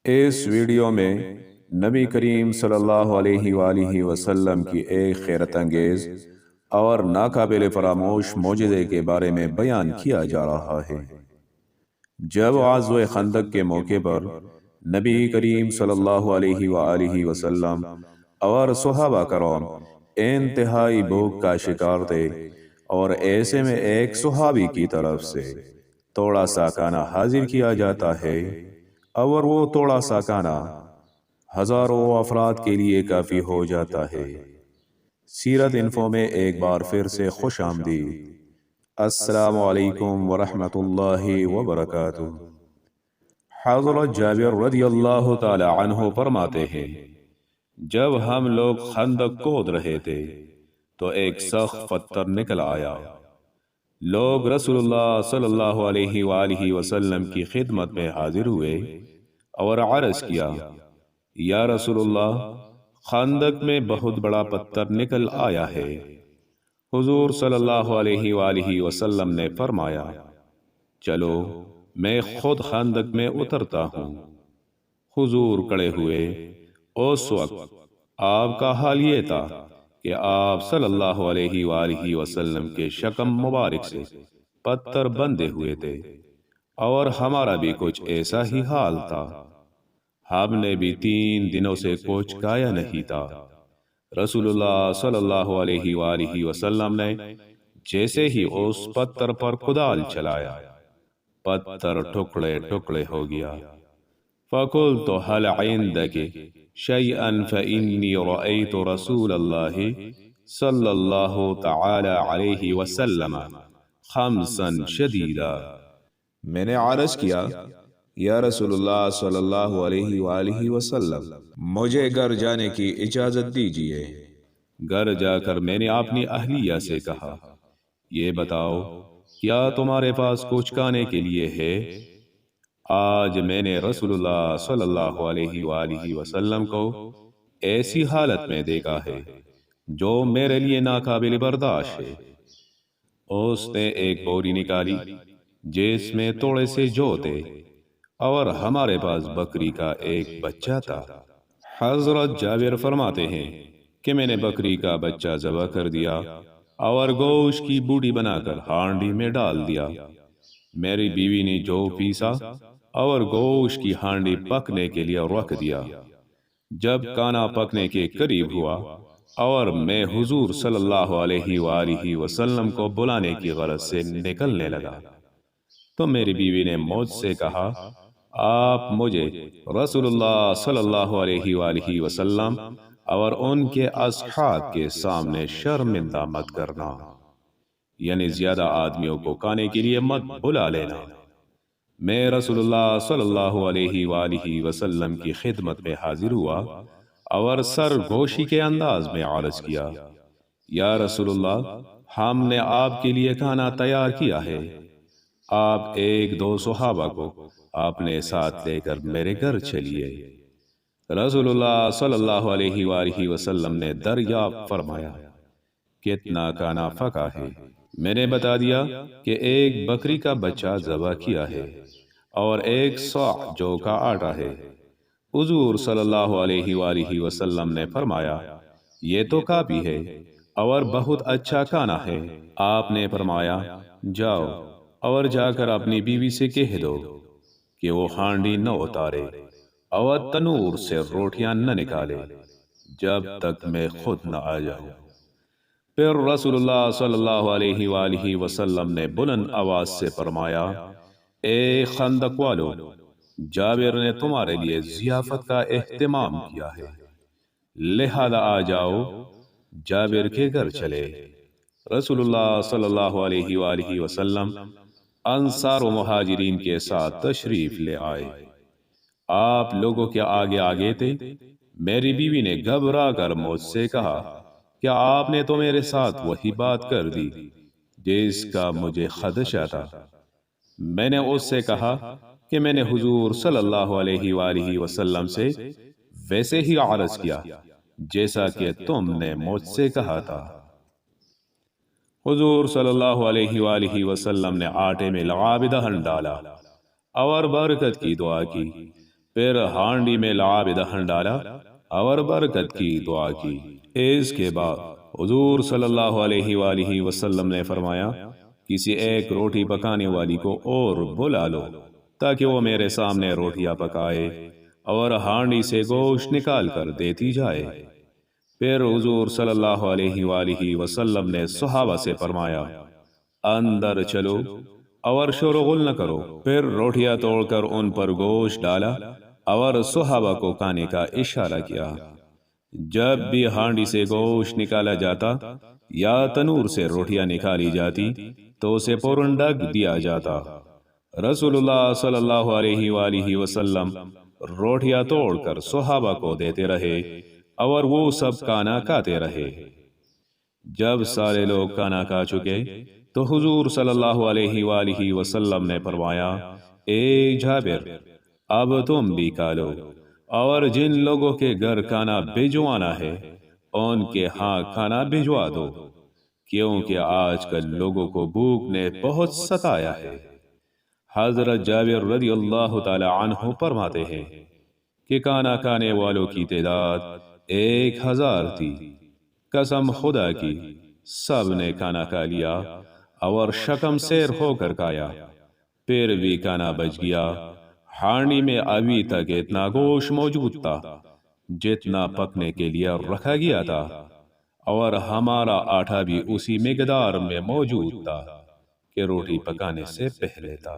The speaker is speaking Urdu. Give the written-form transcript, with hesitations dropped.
اس ویڈیو میں نبی کریم صلی اللہ علیہ وآلہ وسلم کی ایک حیرت انگیز اور ناقابل فراموش معجزے کے بارے میں بیان کیا جا رہا ہے۔ جب غزوہ خندق کے موقع پر نبی کریم صلی اللہ علیہ وآلہ وسلم اور صحابہ کرام انتہائی بھوک کا شکار تھے، اور ایسے میں ایک صحابی کی طرف سے تھوڑا سا کھانا حاضر کیا جاتا ہے، اور وہ تھوڑا سا کھانا ہزاروں افراد کے لیے کافی ہو جاتا ہے۔ سیرت انفو میں ایک بار پھر سے خوش آمدید۔ السلام علیکم ورحمۃ اللہ وبرکاتہ۔ حضرت جابر رضی اللہ تعالی عنہ فرماتے ہیں، جب ہم لوگ خندق کھود رہے تھے تو ایک سخت پتھر نکل آیا۔ لوگ رسول اللہ صلی اللہ علیہ وآلہ وسلم کی خدمت میں حاضر ہوئے اور عرض کیا، یا رسول اللہ، خندق میں بہت بڑا پتھر نکل آیا ہے۔ حضور صلی اللہ علیہ وآلہ وسلم نے فرمایا، چلو میں خود خندق میں اترتا ہوں۔ حضور کھڑے ہوئے۔ اس وقت آپ کا حال یہ تھا کہ آپ صلی اللہ علیہ وآلہ وسلم کے شکم مبارک سے پتھر بندھے ہوئے تھے، اور ہمارا بھی کچھ ایسا ہی حال تھا۔ ہم نے بھی 3 دنوں سے کچھ کھایا نہیں تھا۔ رسول اللہ صلی اللہ علیہ وآلہ وسلم نے جیسے ہی اس پتھر پر کدال چلایا، پتھر ٹکڑے ٹکڑے ہو گیا۔ فَقُلْتُ هَلْ عِنْدَكِ شَيْئًا فَإِنِّي رَأَيْتُ رَسُولَ اللَّهِ صلی اللہ تعالی علیہ وسلم خَمْسًا شَدِيدًا۔ میں نے عرض کیا، یا رسول اللہ صلی اللہ علیہ وآلہ وسلم، مجھے گھر جانے کی اجازت دیجیے۔ گھر جا کر میں نے اپنی اہلیہ سے کہا، یہ بتاؤ کیا تمہارے پاس کچھ کھانے کے لیے ہے؟ آج میں نے رسول اللہ صلی اللہ علیہ وآلہ وسلم کو ایسی حالت میں دیکھا ہے جو میرے لیے ناقابل برداشت ہے۔ اس نے ایک بوری نکالی جس میں تھوڑے سے جو تھے، اور ہمارے پاس بکری کا ایک بچہ تھا۔ حضرت جابر فرماتے ہیں کہ میں نے بکری کا بچہ ذبح کر دیا اور گوشت کی بوٹی بنا کر ہانڈی میں ڈال دیا۔ میری بیوی نے جو پیسا اور گوشت کی ہانڈی پکنے کے لیے رکھ دیا۔ جب کھانا پکنے کے قریب ہوا اور میں حضور صلی اللہ علیہ وآلہ وسلم کو بلانے کی غرض سے نکلنے لگا تو میری بیوی نے مجھ سے کہا، آپ مجھے رسول اللہ صلی اللہ علیہ وآلہ وسلم اور ان کے اصحاب کے سامنے شرمندہ مت کرنا، یعنی زیادہ آدمیوں کو کھانے کے لیے مت بلا لینا۔ میں رسول اللہ صلی اللہ علیہ وآلہ وسلم کی خدمت میں حاضر ہوا اور سرگوشی کے انداز میں عرض کیا، یا رسول اللہ، ہم نے آپ کے لیے کھانا تیار کیا ہے، آپ 1-2 صحابہ کو اپنے ساتھ لے کر میرے گھر چلیے۔ رسول اللہ صلی اللہ علیہ وآلہ وسلم نے دریافت فرمایا، کتنا کھانا پکا ہے؟ میں نے بتا دیا کہ ایک بکری کا بچہ ذبح کیا ہے اور 1 صاع جو کا آٹا ہے۔ حضور صلی اللہ علیہ وآلہ وسلم نے فرمایا، یہ تو کافی ہے اور بہت اچھا کھانا ہے۔ آپ نے فرمایا، جاؤ اور جا کر اپنی بیوی سے کہہ دو کہ وہ ہانڈی نہ اتارے اور تنور سے روٹیاں نہ نکالے جب تک میں خود نہ آ جاؤں۔ پھر رسول اللہ صلی اللہ علیہ وآلہ وسلم نے بلند آواز سے فرمایا، اے خندق والو، جابر نے تمہارے لیے ضیافت کا اہتمام کیا ہے، لہذا آ جاؤ۔ جابر کے گھر چلے۔ رسول اللہ صلی اللہ علیہ وآلہ وسلم انصار و مہاجرین کے ساتھ تشریف لے آئے۔ آپ لوگوں کے آگے آگے تھے۔ میری بیوی نے گھبرا کر مجھ سے کہا، کیا آپ نے تو میرے ساتھ وہی بات کر دی جس کا مجھے خدشہ تھا؟ میں نے اس سے کہا کہ میں نے حضور صلی اللہ علیہ وآلہ وسلم سے ویسے ہی عرض کیا جیسا کہ تم نے مجھ سے کہا تھا۔ حضور صلی اللہ علیہ وآلہ وسلم نے آٹے میں لعاب دہن ڈالا اور برکت کی دعا کی۔ پھر ہانڈی میں لعاب دہن ڈالا اور برکت کی دعا کی۔ اس کے بعد حضور صلی اللہ علیہ وآلہ وسلم نے فرمایا، کسی ایک روٹی پکانے والی کو اور بلا لو تاکہ وہ میرے سامنے روٹیاں پکائے اور ہانڈی سے گوشت نکال کر دیتی جائے۔ پھر حضور صلی اللہ علیہ وآلہ وسلم نے صحابہ سے فرمایا، اندر چلو اور شور و غل نہ کرو۔ پھر روٹیاں توڑ کر ان پر گوشت ڈالا اور صحابہ کو کھانے کا اشارہ کیا۔ جب بھی ہانڈی سے گوشت نکالا جاتا یا تنور سے روٹیاں نکالی جاتی تو اسے فوراً ڈھک دیا جاتا۔ رسول اللہ صلی اللہ علیہ وآلہ وسلم روٹیاں توڑ کر صحابہ کو دیتے رہے اور وہ سب کھانا کھاتے رہے۔ جب سارے لوگ کھانا کھا چکے تو حضور صلی اللہ علیہ وآلہ وسلم نے فرمایا، اے جابر، اب تم بھی کھا لو، اور جن لوگوں کے گھر کھانا بھجوانا ہے ان کے ہاں کھانا بھجوا دو، کیونکہ آج کل لوگوں کو بھوک نے بہت ستایا ہے۔ حضرت جابر رضی اللہ تعالی عنہ فرماتے ہیں کہ کھانا کھانے والوں کی تعداد 1000 تھی۔ قسم خدا کی سب نے کھانا کھا لیا اور شکم سیر ہو کر کھایا، پھر بھی کھانا بچ گیا۔ ہانڈی میں ابھی تک اتنا گوشت موجود تھا جتنا پکنے کے لیے رکھا گیا تھا، اور ہمارا آٹا بھی اسی مقدار میں موجود تھا کہ روٹی پکانے سے پہلے تھا۔